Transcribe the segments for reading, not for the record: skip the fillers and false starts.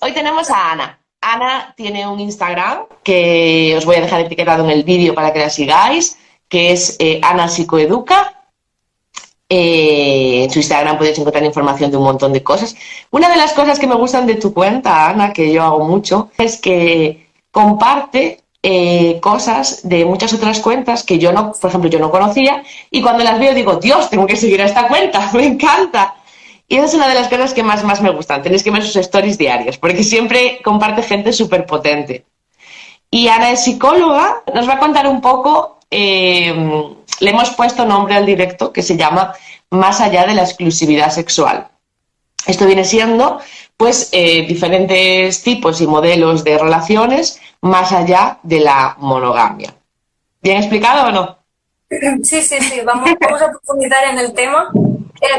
Hoy tenemos a Ana. Ana tiene un Instagram que os voy a dejar etiquetado en el vídeo para que la sigáis, que es Ana Psicoeduca. En su Instagram podéis encontrar información de un montón de cosas. Una de las cosas que me gustan de tu cuenta, Ana, que yo hago mucho, es que comparte cosas de muchas otras cuentas que yo no, por ejemplo, yo no conocía, y cuando las veo digo, Dios, tengo que seguir a esta cuenta, me encanta. Y esa es una de las cosas que más me gustan. Tenéis que ver sus stories diarios, porque siempre comparte gente súper potente. Y Ana es psicóloga, nos va a contar un poco, le hemos puesto nombre al directo que se llama Más allá de la exclusividad sexual. Esto viene siendo, pues, diferentes tipos y modelos de relaciones más allá de la monogamia. ¿Bien explicado o no? Sí, vamos a profundizar en el tema.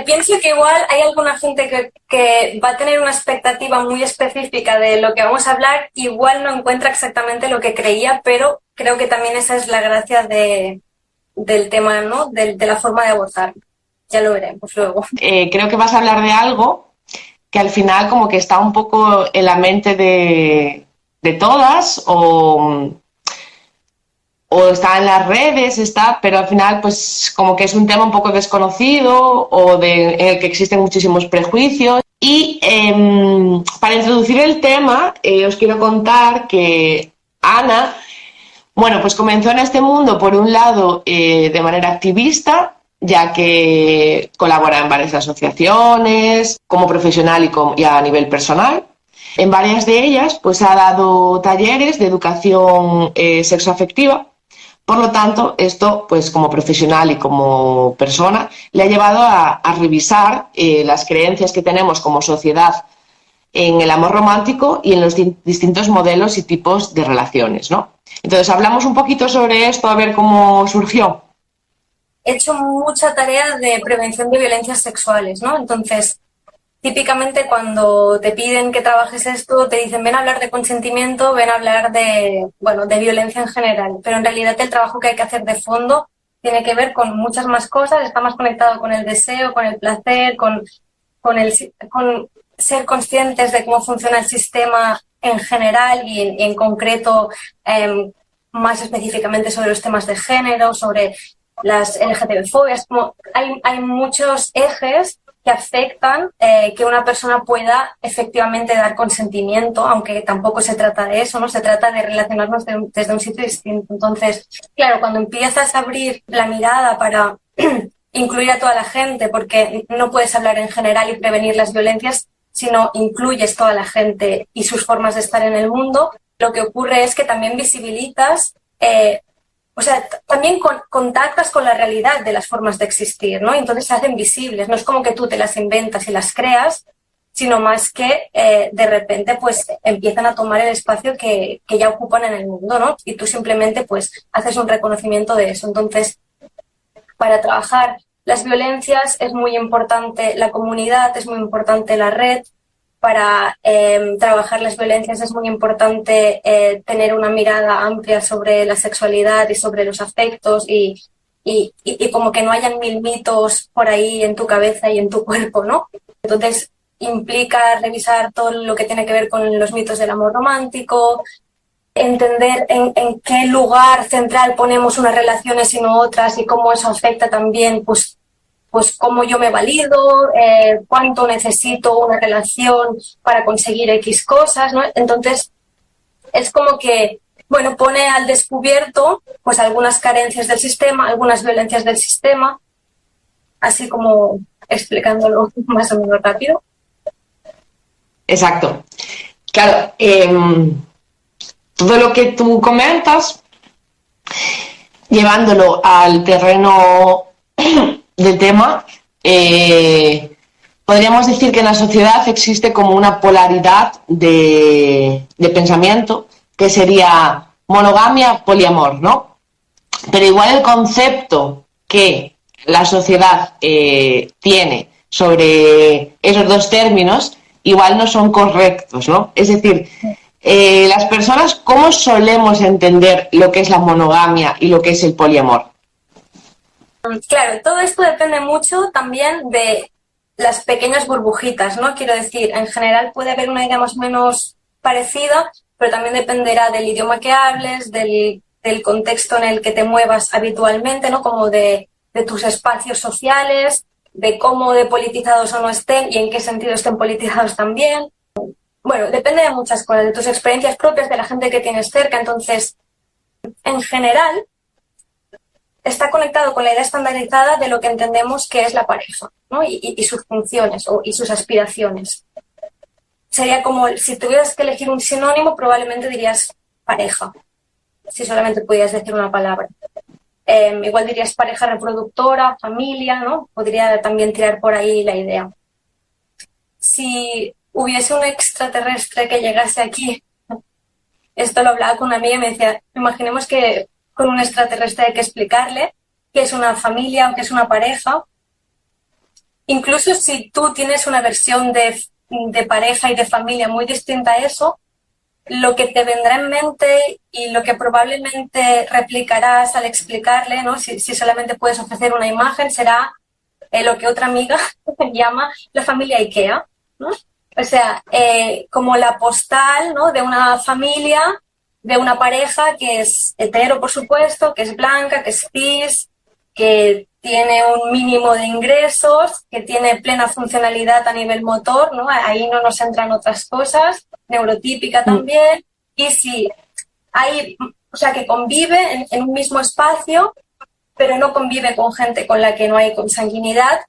Pienso que igual hay alguna gente que va a tener una expectativa muy específica de lo que vamos a hablar, igual no encuentra exactamente lo que creía, pero creo que también esa es la gracia del tema, ¿no? De la forma de abordar. Ya lo veremos luego. Creo que vas a hablar de algo que al final como que está un poco en la mente de todas o está en las redes, pero al final pues como que es un tema un poco desconocido en el que existen muchísimos prejuicios. Y para introducir el tema, os quiero contar que Ana, bueno, pues comenzó en este mundo por un lado de manera activista, ya que colabora en varias asociaciones, como profesional y a nivel personal. En varias de ellas pues ha dado talleres de educación sexoafectiva. Por lo tanto, esto, pues como profesional y como persona, le ha llevado a revisar las creencias que tenemos como sociedad en el amor romántico y en los distintos modelos y tipos de relaciones, ¿no? Entonces, hablamos un poquito sobre esto, a ver cómo surgió. He hecho mucha tarea de prevención de violencias sexuales, ¿no? Entonces, típicamente cuando te piden que trabajes esto, te dicen ven a hablar de consentimiento, ven a hablar de violencia en general. Pero en realidad el trabajo que hay que hacer de fondo tiene que ver con muchas más cosas, está más conectado con el deseo, con el placer, con ser conscientes de cómo funciona el sistema en general y en concreto más específicamente sobre los temas de género, sobre las LGTB-fobias. Como hay muchos ejes que afectan que una persona pueda efectivamente dar consentimiento, aunque tampoco se trata de eso, ¿no? Se trata de relacionarnos desde un sitio distinto. Entonces, claro, cuando empiezas a abrir la mirada para incluir a toda la gente, porque no puedes hablar en general y prevenir las violencias, sino incluyes toda la gente y sus formas de estar en el mundo, lo que ocurre es que también visibilitas también contactas con la realidad de las formas de existir, ¿no? Entonces se hacen visibles. No es como que tú te las inventas y las creas, sino más que de repente pues empiezan a tomar el espacio que ya ocupan en el mundo, ¿no? Y tú simplemente pues haces un reconocimiento de eso. Entonces, para trabajar las violencias es muy importante la comunidad, es muy importante la red. Para trabajar las violencias es muy importante tener una mirada amplia sobre la sexualidad y sobre los afectos y como que no hayan mil mitos por ahí en tu cabeza y en tu cuerpo, ¿no? Entonces implica revisar todo lo que tiene que ver con los mitos del amor romántico, entender en qué lugar central ponemos unas relaciones y no otras y cómo eso afecta también pues cómo yo me valido, cuánto necesito una relación para conseguir X cosas, ¿no? Entonces, es como que, bueno, pone al descubierto pues algunas carencias del sistema, algunas violencias del sistema, así como explicándolo más o menos rápido. Exacto. Claro, todo lo que tú comentas, llevándolo al terreno del tema, podríamos decir que en la sociedad existe como una polaridad de pensamiento que sería monogamia, poliamor, ¿no? Pero igual el concepto que la sociedad tiene sobre esos dos términos igual no son correctos, ¿no? Es decir, las personas, ¿cómo solemos entender lo que es la monogamia y lo que es el poliamor? Claro, todo esto depende mucho también de las pequeñas burbujitas, ¿no? Quiero decir, en general puede haber una idea más o menos parecida, pero también dependerá del idioma que hables, del contexto en el que te muevas habitualmente, ¿no? Como de tus espacios sociales, de cómo de politizados o no estén y en qué sentido estén politizados también. Bueno, depende de muchas cosas, de tus experiencias propias, de la gente que tienes cerca. Entonces, en general, está conectado con la idea estandarizada de lo que entendemos que es la pareja, ¿no? Y sus funciones y sus aspiraciones. Sería como, si tuvieras que elegir un sinónimo, probablemente dirías pareja, si solamente pudieras decir una palabra. Igual dirías pareja reproductora, familia, ¿no? Podría también tirar por ahí la idea. Si hubiese un extraterrestre que llegase aquí, esto lo hablaba con una amiga y me decía, imaginemos que con un extraterrestre hay que explicarle qué es una familia o qué es una pareja. Incluso si tú tienes una versión de pareja y de familia muy distinta a eso, lo que te vendrá en mente y lo que probablemente replicarás al explicarle, ¿no? Si solamente puedes ofrecer una imagen, será lo que otra amiga llama la familia IKEA, ¿no? O sea, como la postal, ¿no? De una familia, de una pareja que es hetero, por supuesto, que es blanca, que es cis, que tiene un mínimo de ingresos, que tiene plena funcionalidad a nivel motor, ¿no? Ahí no nos entran otras cosas, neurotípica también, y si hay, o sea, que convive en un mismo espacio, pero no convive con gente con la que no hay consanguinidad,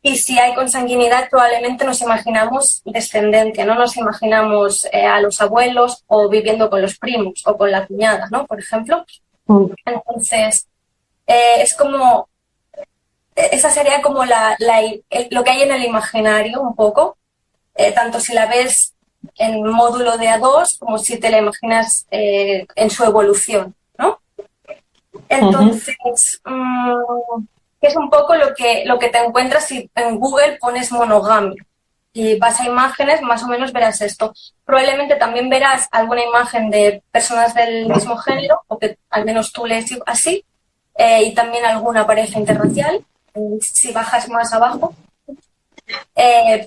y si hay consanguinidad probablemente nos imaginamos descendencia, no nos imaginamos a los abuelos o viviendo con los primos o con la cuñada, ¿no? Por ejemplo. Entonces, es como, esa sería como lo que hay en el imaginario un poco, tanto si la ves en módulo de A2 como si te la imaginas en su evolución, ¿no? Entonces, que es un poco lo que te encuentras si en Google pones monogamia y vas a imágenes, más o menos verás esto. Probablemente también verás alguna imagen de personas del mismo género, o que al menos tú lees así, y también alguna pareja interracial, si bajas más abajo.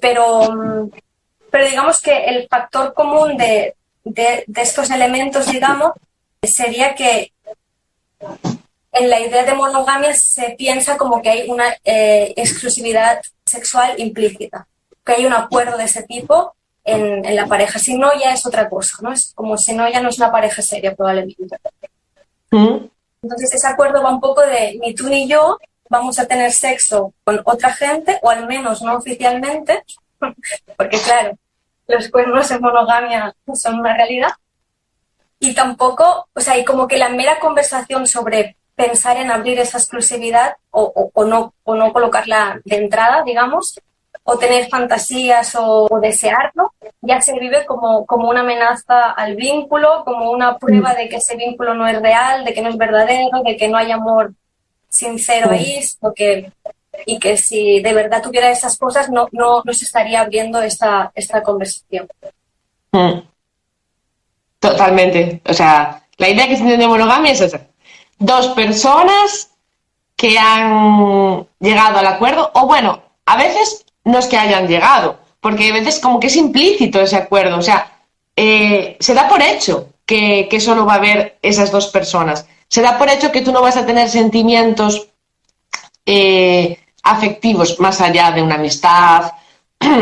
Pero digamos que el factor común de estos elementos, digamos, sería que en la idea de monogamia se piensa como que hay una exclusividad sexual implícita, que hay un acuerdo de ese tipo en la pareja. Si no, ya es otra cosa, ¿no? Es como si no, ya no es una pareja seria, probablemente. Entonces, ese acuerdo va un poco de ni tú ni yo vamos a tener sexo con otra gente, o al menos no oficialmente, porque claro, los cuernos en monogamia son una realidad. Y tampoco, o sea, y como que la mera conversación sobre pensar en abrir esa exclusividad o no colocarla de entrada, digamos, o tener fantasías o desearlo, ya se vive como una amenaza al vínculo, como una prueba de que ese vínculo no es real, de que no es verdadero, de que no hay amor sincero ahí, y que si de verdad tuviera esas cosas no se estaría abriendo esta conversación. Totalmente. O sea, la idea que se tiene de monogamia es esa. Dos personas que han llegado al acuerdo, o bueno, a veces no es que hayan llegado, porque a veces como que es implícito ese acuerdo. O sea, se da por hecho que solo va a haber esas dos personas. Se da por hecho que tú no vas a tener sentimientos afectivos más allá de una amistad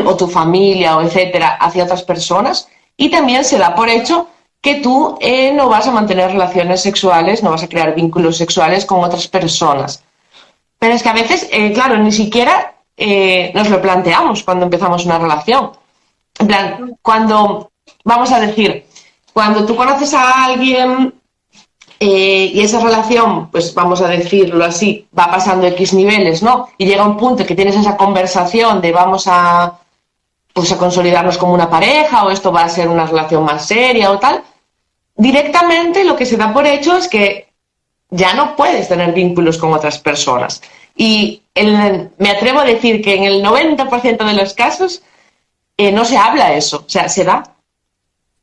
o tu familia o etcétera hacia otras personas, y también se da por hecho que tú no vas a mantener relaciones sexuales, no vas a crear vínculos sexuales con otras personas. Pero es que a veces, claro, ni siquiera nos lo planteamos cuando empezamos una relación. En plan, cuando, vamos a decir, cuando tú conoces a alguien y esa relación, pues vamos a decirlo así, va pasando X niveles, ¿no? Y llega un punto que tienes esa conversación de vamos a consolidarnos como una pareja, o esto va a ser una relación más seria o tal. Directamente lo que se da por hecho es que ya no puedes tener vínculos con otras personas. Y me atrevo a decir que en el 90% de los casos no se habla eso, o sea, se da.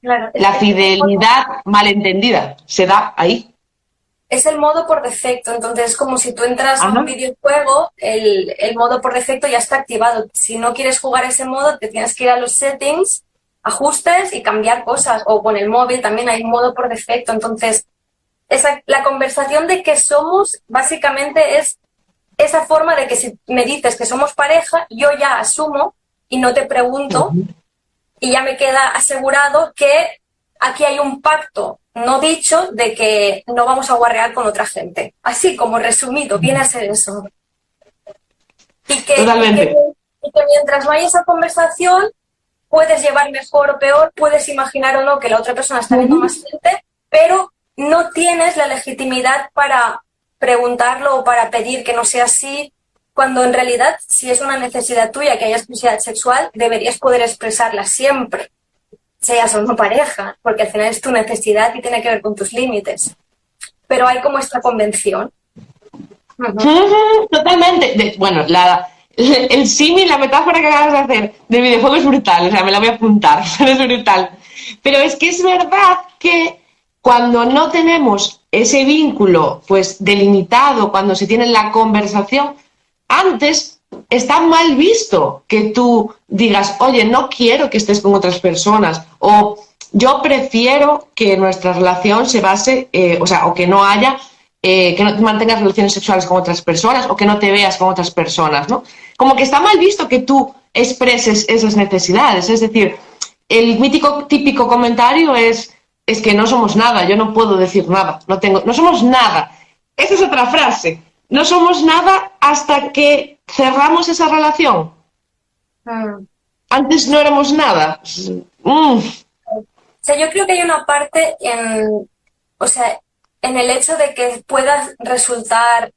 Claro, la fidelidad malentendida se da ahí. es el modo por defecto. Entonces es como si tú entras a Ajá. un videojuego, el modo por defecto ya está activado. Si no quieres jugar ese modo, te tienes que ir a los settings, ajustes y cambiar cosas. O con el móvil también hay un modo por defecto. Entonces, la conversación de que somos básicamente es esa forma de que si me dices que somos pareja, yo ya asumo y no te pregunto y ya me queda asegurado que aquí hay un pacto no dicho de que no vamos a guarrear con otra gente. Así como resumido, viene a ser eso. Totalmente. Y que mientras no haya esa conversación, puedes llevar mejor o peor, puedes imaginar o no que la otra persona está viendo más gente, pero no tienes la legitimidad para preguntarlo o para pedir que no sea así, cuando en realidad, si es una necesidad tuya que haya exclusividad sexual, deberías poder expresarla siempre, seas o no pareja, porque al final es tu necesidad y tiene que ver con tus límites. Pero hay como esta convención. Totalmente. Bueno, el símil, la metáfora que acabas de hacer del videojuego es brutal, o sea, me la voy a apuntar, pero es brutal. Pero es que es verdad que cuando no tenemos ese vínculo pues delimitado, cuando se tiene la conversación, antes está mal visto que tú digas, oye, no quiero que estés con otras personas, o yo prefiero que nuestra relación se base, o que no haya, que no mantengas relaciones sexuales con otras personas o que no te veas con otras personas, ¿no? Como que está mal visto que tú expreses esas necesidades, es decir, el mítico típico comentario es que no somos nada, yo no puedo decir nada, no somos nada. Esa es otra frase. No somos nada hasta que cerramos esa relación. Antes no éramos nada. O sea, yo creo que hay una parte en el hecho de que puedas resultar,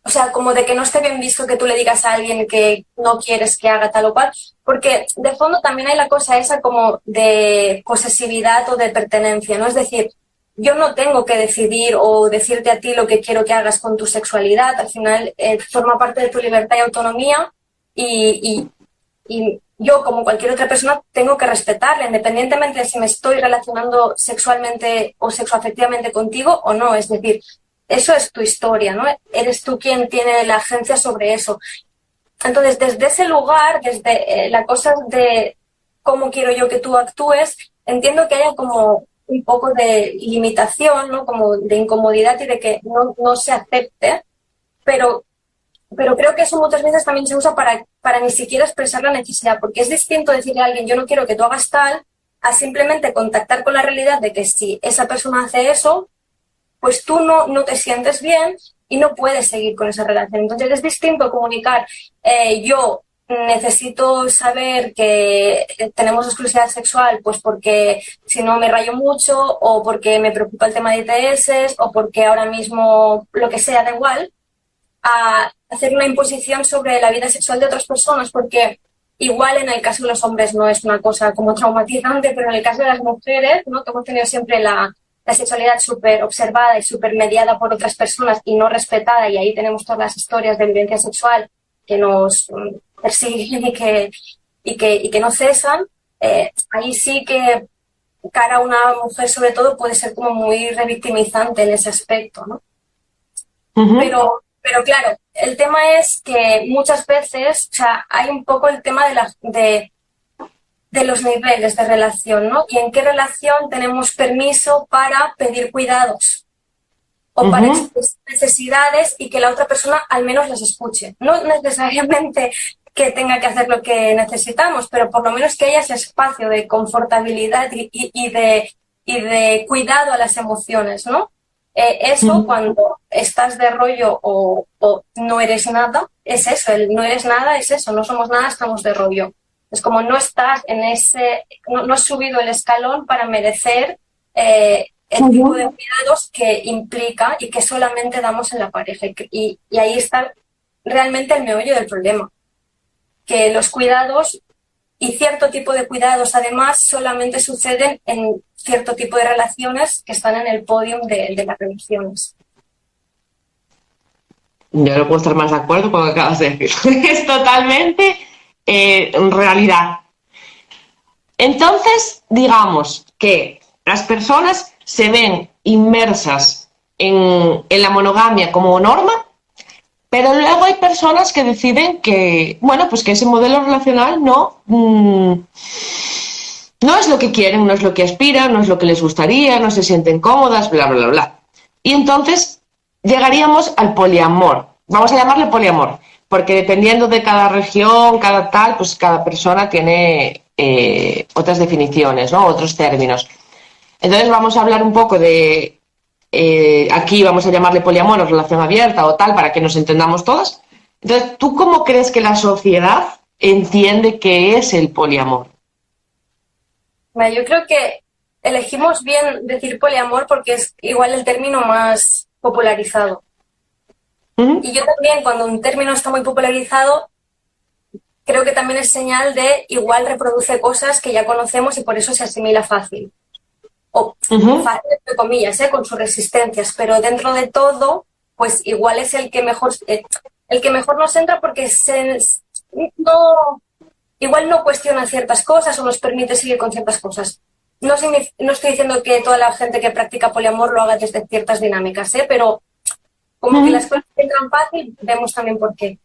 o sea, como de que no esté bien visto que tú le digas a alguien que no quieres que haga tal o cual, porque de fondo también hay la cosa esa como de posesividad o de pertenencia, ¿no? Es decir, yo no tengo que decidir o decirte a ti lo que quiero que hagas con tu sexualidad, al final forma parte de tu libertad y autonomía y yo, como cualquier otra persona, tengo que respetarla, independientemente de si me estoy relacionando sexualmente o sexoafectivamente contigo o no. Es decir, eso es tu historia, ¿no? Eres tú quien tiene la agencia sobre eso. Entonces, desde ese lugar, desde la cosa de cómo quiero yo que tú actúes, entiendo que haya como un poco de limitación, ¿no? Como de incomodidad y de que no se acepte, pero creo que eso muchas veces también se usa para ni siquiera expresar la necesidad, porque es distinto decirle a alguien yo no quiero que tú hagas tal, a simplemente contactar con la realidad de que si esa persona hace eso, pues tú no te sientes bien y no puedes seguir con esa relación. Entonces es distinto comunicar yo necesito saber que tenemos exclusividad sexual, pues porque si no me rayo mucho o porque me preocupa el tema de ITS o porque ahora mismo lo que sea, da igual, a hacer una imposición sobre la vida sexual de otras personas, porque igual en el caso de los hombres no es una cosa como traumatizante, pero en el caso de las mujeres, ¿no? Que hemos tenido siempre la sexualidad súper observada y súper mediada por otras personas y no respetada, y ahí tenemos todas las historias de violencia sexual que nos persiguen y que no cesan, ahí sí que cara a una mujer sobre todo puede ser como muy revictimizante en ese aspecto, ¿no? Pero claro, el tema es que muchas veces, o sea, hay un poco el tema de los niveles de relación, ¿no? Y en qué relación tenemos permiso para pedir cuidados o para expresar necesidades y que la otra persona al menos las escuche. No necesariamente que tenga que hacer lo que necesitamos, pero por lo menos que haya ese espacio de confortabilidad y de cuidado a las emociones, ¿no? Eso cuando estás de rollo o no eres nada, es eso, el no eres nada es eso, no somos nada, estamos de rollo. Es como no estás en no has subido el escalón para merecer el tipo de cuidados que implica y que solamente damos en la pareja. Y ahí está realmente el meollo del problema. Que los cuidados y cierto tipo de cuidados además solamente suceden en cierto tipo de relaciones que están en el podio de las relaciones. Yo no puedo estar más de acuerdo con lo que acabas de decir. Es totalmente realidad. Entonces, digamos que las personas se ven inmersas en la monogamia como norma, pero luego hay personas que deciden que, bueno, pues que ese modelo relacional no es lo que quieren, no es lo que aspiran, no es lo que les gustaría, no se sienten cómodas, bla, bla, bla. Y entonces llegaríamos al poliamor. Vamos a llamarle poliamor, porque dependiendo de cada región, cada tal, pues cada persona tiene otras definiciones, ¿no? Otros términos. Entonces vamos a hablar un poco de, aquí vamos a llamarle poliamor o relación abierta o tal, para que nos entendamos todas. Entonces, ¿tú cómo crees que la sociedad entiende qué es el poliamor? Yo creo que elegimos bien decir poliamor porque es igual el término más popularizado. Y yo también, cuando un término está muy popularizado, creo que también es señal de igual reproduce cosas que ya conocemos y por eso se asimila fácil. O fácil, entre comillas, con sus resistencias, pero dentro de todo, pues igual es el que mejor nos entra porque igual no cuestiona ciertas cosas o nos permite seguir con ciertas cosas. No estoy diciendo que toda la gente que practica poliamor lo haga desde ciertas dinámicas, pero como que las cosas entran fácil, vemos también por qué.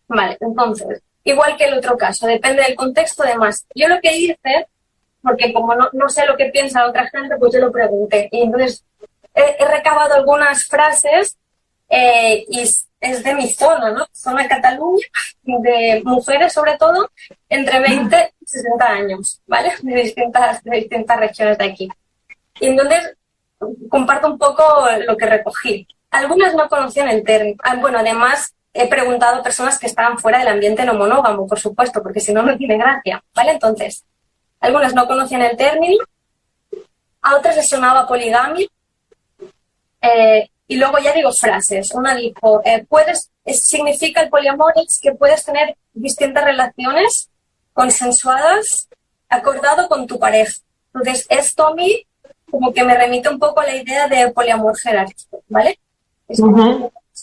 Vale, entonces, igual que el otro caso, depende del contexto, además. Yo lo que hice, porque como no sé lo que piensa otra gente, pues yo lo pregunté. Y entonces he recabado algunas frases y es de mi zona, ¿no? Zona de Cataluña, de mujeres sobre todo, entre 20 y 60 años, ¿vale? De distintas regiones de aquí. Y entonces comparto un poco lo que recogí. Algunas no conocían el término. Bueno, además he preguntado a personas que estaban fuera del ambiente no monógamo, por supuesto, porque si no, no tiene gracia, ¿vale? Entonces, algunas no conocían el término, a otras les sonaba poligamia, y luego ya digo frases. Una dijo, significa el poliamor es que puedes tener distintas relaciones consensuadas, acordado con tu pareja. Entonces, esto a mí como que me remite un poco a la idea de poliamor jerárquico, ¿vale?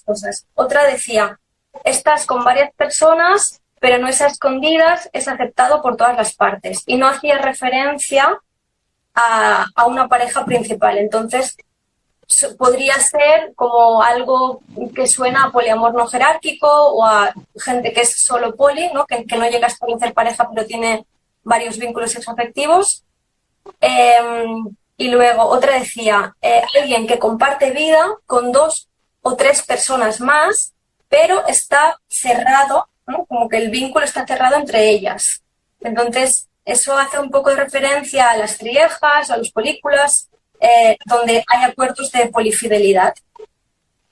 Cosas. Otra decía, estás con varias personas, pero no es a escondidas, es aceptado por todas las partes. Y no hacía referencia a una pareja principal. Entonces, podría ser como algo que suena a poliamor no jerárquico o a gente que es solo poli, ¿no? Que no llega a establecer pareja, pero tiene varios vínculos sexoafectivos. Y luego otra decía, alguien que comparte vida con 2 o 3 personas más, pero está cerrado, ¿no? Como que el vínculo está cerrado entre ellas. Entonces, eso hace un poco de referencia a las triejas, a las películas, donde hay acuerdos de polifidelidad.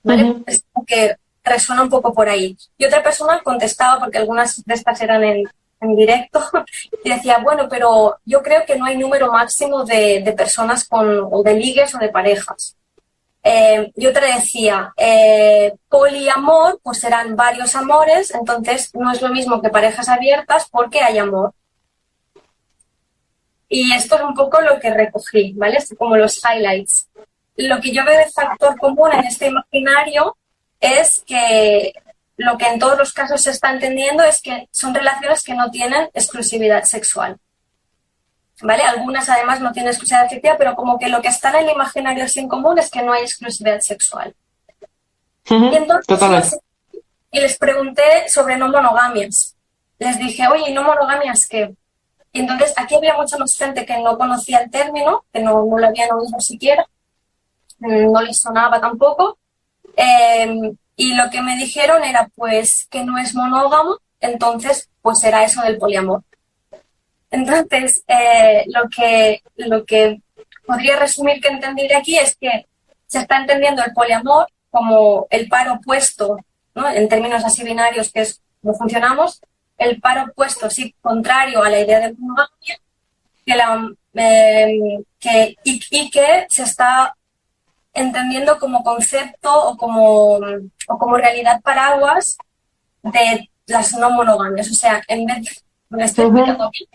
¿Vale? Es como que resuena un poco por ahí. Y otra persona contestaba, porque algunas de estas eran en directo, y decía, bueno, pero yo creo que no hay número máximo de personas o de ligues o de parejas. Y otra decía, poliamor, pues serán varios amores, entonces no es lo mismo que parejas abiertas porque hay amor. Y esto es un poco lo que recogí, ¿vale? Como los highlights. Lo que yo veo de factor común en este imaginario es que lo que en todos los casos se está entendiendo es que son relaciones que no tienen exclusividad sexual, ¿vale? Algunas además no tienen exclusividad afectiva, pero como que lo que está en el imaginario así en común es que no hay exclusividad sexual. Y entonces y les pregunté sobre no monogamias. Les dije, oye, ¿y no monogamias qué? Y entonces aquí había mucha más gente que no conocía el término, que no lo habían oído siquiera, no les sonaba tampoco. Y lo que me dijeron era pues que no es monógamo, entonces pues era eso del poliamor. Entonces, lo que podría resumir que entendí de aquí es que se está entendiendo el poliamor como el par opuesto, ¿no? En términos así binarios, que es cómo funcionamos, el par opuesto, sí, contrario a la idea de monogamia, que se está entendiendo como concepto o como realidad paraguas de las no monogamias. O sea, en vez de... ¿Me estoy explicando bien?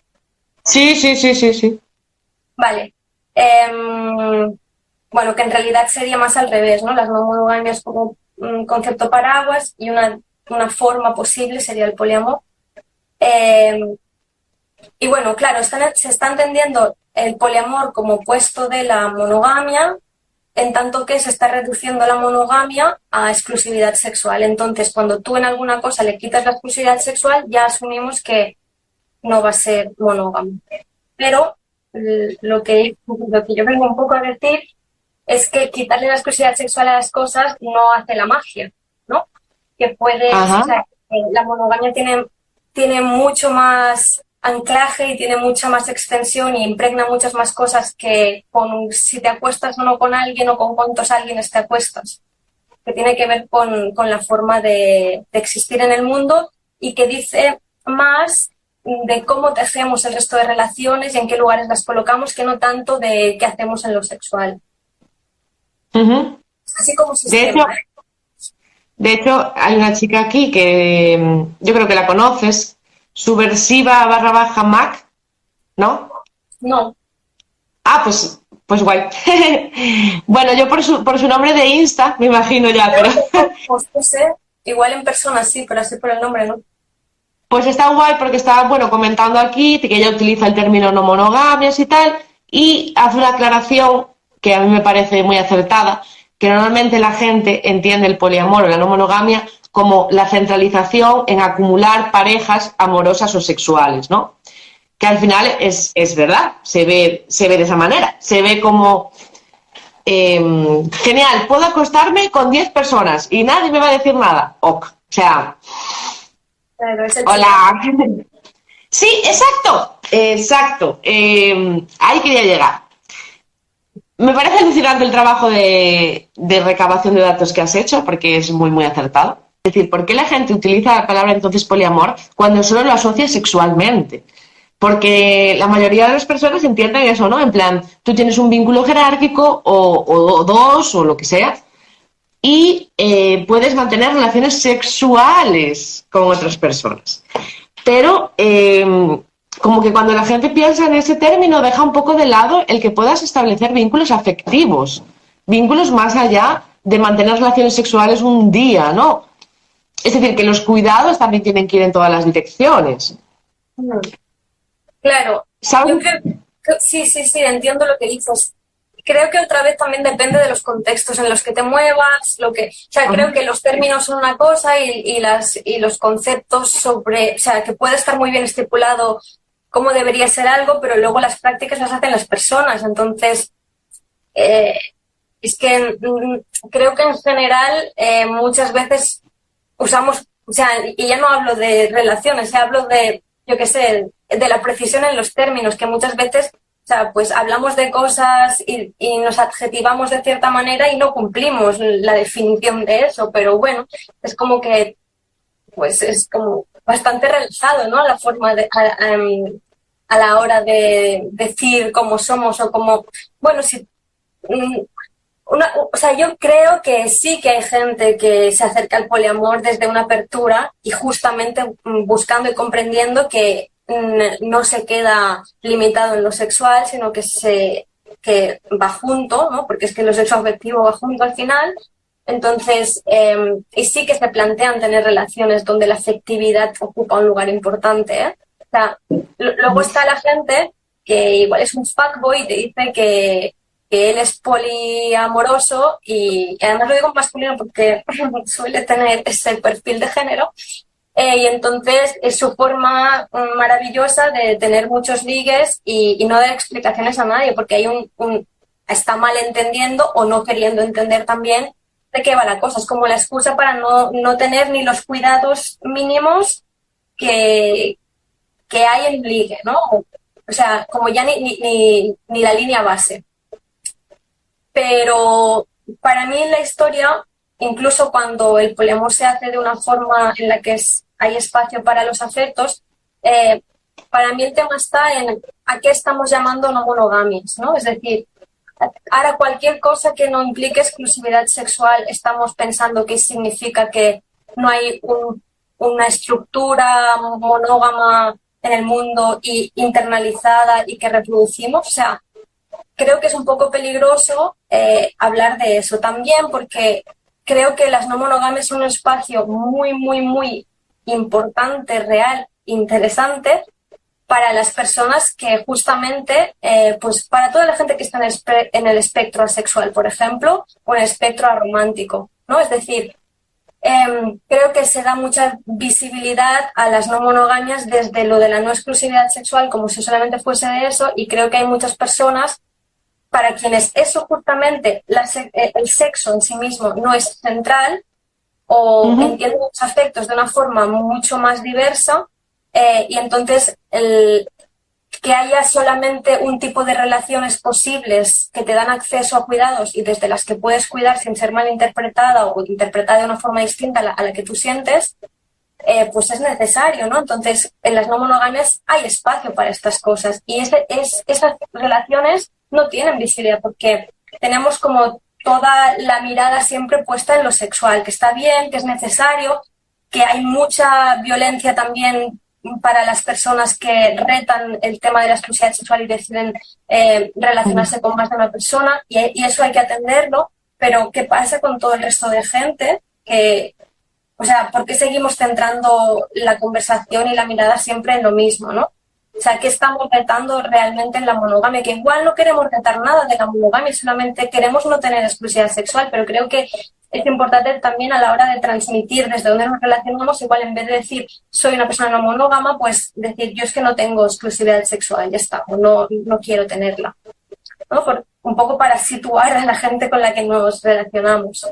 Sí. Vale. Bueno, que en realidad sería más al revés, ¿no? Las no monogamias como un concepto paraguas y una forma posible sería el poliamor. Y bueno, claro, se está entendiendo el poliamor como opuesto de la monogamia en tanto que se está reduciendo la monogamia a exclusividad sexual. Entonces, cuando tú en alguna cosa le quitas la exclusividad sexual, ya asumimos que no va a ser monógamo. Pero lo que yo vengo un poco a decir es que quitarle la exclusividad sexual a las cosas no hace la magia, ¿no? Que puede, o sea, la monogamia tiene mucho más anclaje y tiene mucha más extensión y impregna muchas más cosas que con si te acuestas o no con alguien o con cuántos alguienes te acuestas, que tiene que ver con la forma de existir en el mundo y que dice más de cómo tejemos el resto de relaciones y en qué lugares las colocamos, que no tanto de qué hacemos en lo sexual. Así como sistema. De hecho, hay una chica aquí que yo creo que la conoces, Subversiva_Mac, ¿no? No. Ah, pues guay. Bueno, yo por su nombre de Insta, me imagino ya, pero... Pues no sé, igual en persona sí, pero así por el nombre, ¿no? Pues está guay porque está, bueno, comentando aquí que ella utiliza el término no monogamias y tal, y hace una aclaración que a mí me parece muy acertada, que normalmente la gente entiende el poliamor o la no monogamia como la centralización en acumular parejas amorosas o sexuales, ¿no? Que al final es verdad, se ve de esa manera, se ve como genial, puedo acostarme con 10 personas y nadie me va a decir nada, ok, o sea, claro, hola, sí, exacto, ahí quería llegar. Me parece alucinante el trabajo de recabación de datos que has hecho, porque es muy, muy acertado. Es decir, ¿por qué la gente utiliza la palabra entonces poliamor cuando solo lo asocia sexualmente? Porque la mayoría de las personas entienden eso, ¿no? En plan, tú tienes un vínculo jerárquico o dos o lo que sea y puedes mantener relaciones sexuales con otras personas. Pero como que cuando la gente piensa en ese término deja un poco de lado el que puedas establecer vínculos afectivos, vínculos más allá de mantener relaciones sexuales un día, ¿no? Es decir, que los cuidados también tienen que ir en todas las direcciones. Claro, ¿sabes? yo creo que, sí, entiendo lo que dices. Creo que otra vez también depende de los contextos en los que te muevas, creo que los términos son una cosa y los conceptos sobre, o sea, que puede estar muy bien estipulado cómo debería ser algo, pero luego las prácticas las hacen las personas. Entonces, es que creo que en general muchas veces usamos, o sea, y ya no hablo de relaciones, ya hablo de, yo qué sé, de la precisión en los términos, que muchas veces, o sea, pues hablamos de cosas y nos adjetivamos de cierta manera y no cumplimos la definición de eso, pero bueno, es como que, pues es como bastante relajado, ¿no? La forma de, a la hora de decir cómo somos o cómo, bueno, si... o sea, yo creo que sí que hay gente que se acerca al poliamor desde una apertura y justamente buscando y comprendiendo que no se queda limitado en lo sexual, sino que va junto, ¿no? Porque es que lo sexo afectivo va junto al final. Entonces, y sí que se plantean tener relaciones donde la afectividad ocupa un lugar importante, ¿eh? O sea, luego está la gente que igual es un fuckboy y te dice que él es poliamoroso y además lo digo en masculino porque suele tener ese perfil de género. Y entonces es su forma maravillosa de tener muchos ligues y no dar explicaciones a nadie, porque hay está mal entendiendo o no queriendo entender también de qué va la cosa. Es como la excusa para no tener ni los cuidados mínimos que hay en ligue, ¿no? O sea, como ya ni la línea base. Pero para mí en la historia, incluso cuando el poliamor se hace de una forma en la que hay espacio para los afectos, para mí el tema está en a qué estamos llamando no monogamias, ¿no? Es decir, ahora cualquier cosa que no implique exclusividad sexual, estamos pensando que significa que no hay una estructura monógama en el mundo y internalizada y que reproducimos. O sea, creo que es un poco peligroso hablar de eso también, porque creo que las no monogamias son un espacio muy, muy, muy importante, real, interesante, para las personas que justamente, pues para toda la gente que está en el espectro asexual, por ejemplo, o en el espectro aromántico, ¿no? Es decir, creo que se da mucha visibilidad a las no monogamias desde lo de la no exclusividad sexual, como si solamente fuese de eso, y creo que hay muchas personas para quienes eso justamente, el sexo en sí mismo no es central, o entienden los afectos de una forma mucho más diversa, y entonces que haya solamente un tipo de relaciones posibles que te dan acceso a cuidados y desde las que puedes cuidar sin ser malinterpretada o interpretada de una forma distinta a la que tú sientes, pues es necesario, ¿no? Entonces, en las no monogamias hay espacio para estas cosas y esas relaciones no tienen visibilidad porque tenemos como toda la mirada siempre puesta en lo sexual, que está bien, que es necesario, que hay mucha violencia también para las personas que retan el tema de la exclusividad sexual y deciden relacionarse con más de una persona y eso hay que atenderlo, pero ¿qué pasa con todo el resto de gente? O sea, ¿por qué seguimos centrando la conversación y la mirada siempre en lo mismo, no? O sea, ¿qué estamos retando realmente en la monogamia? Que igual no queremos retar nada de la monogamia, solamente queremos no tener exclusividad sexual, pero creo que es importante también a la hora de transmitir desde dónde nos relacionamos, igual en vez de decir soy una persona no monógama, pues decir yo es que no tengo exclusividad sexual, ya está, o no quiero tenerla, ¿no? Un poco para situar a la gente con la que nos relacionamos.